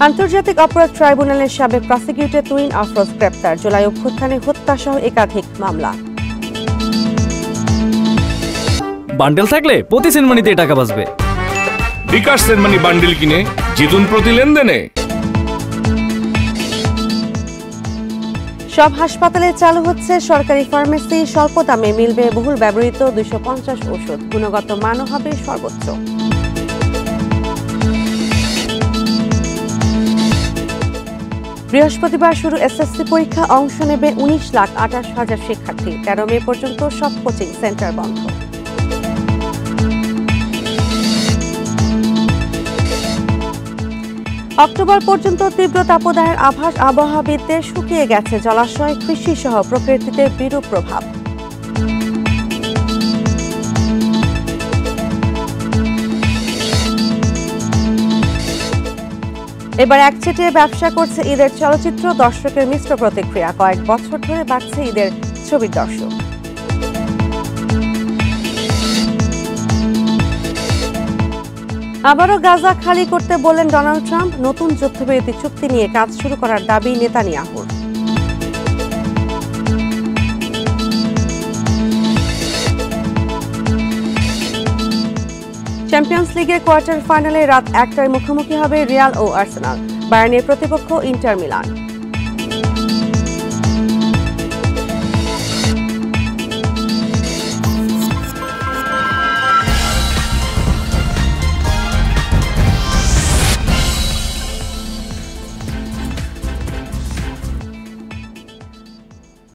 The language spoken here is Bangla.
আন্তর্জাতিক অপরাধ ট্রাইব্যুনালের সাবেক প্রসিকিউটর তুইন আফরোজ গ্রেপ্তার। জুলাই অভ্যুত্থানে হত্যাসহ একাধিক মামলা। বান্ডেল থাকলে প্রতি সেনমানিতে টাকা বাঁচবে। বিকাশ সেনমানি বান্ডেল কিনে জিতুন প্রতি লেনদেনে। সব হাসপাতালে চালু হচ্ছে সরকারি ফার্মেসি। স্বল্প দামে মিলবে বহুল ব্যবহৃত 250 ওষুধ। গুণগত মানও হবে সর্বোচ্চ। বৃহস্পতিবার শুরু এসএসসি পরীক্ষা। অংশ নেবে 19,28,000 শিক্ষার্থী। 13 মে পর্যন্ত সব কোচিং সেন্টার বন্ধ। অক্টোবর পর্যন্ত তীব্র তাপদাহের আভাস। আবহাওয়াবিদদের। শুকিয়ে গেছে জলাশয়, কৃষি সহ প্রকৃতিতে বিরূপ প্রভাব। এবার একচেটিয়া ব্যবসা করছে ঈদের চলচ্চিত্র। দর্শকের মিশ্র প্রতিক্রিয়া। কয়েক বছর ধরে বাড়ছে ঈদের ছবির দর্শক। আবারও গাজা খালি করতে বললেন ডোনাল্ড ট্রাম্প। নতুন যুদ্ধবিরতি চুক্তি নিয়ে কাজ শুরু করার দাবি নেতানিয়াহুর। চ্যাম্পিয়ন্স লিগের কোয়ার্টার ফাইনালে রাত 1টায় মুখোমুখি হবে রিয়াল ও আর্সেনাল। বায়ার্নের প্রতিপক্ষ ইন্টার মিলান।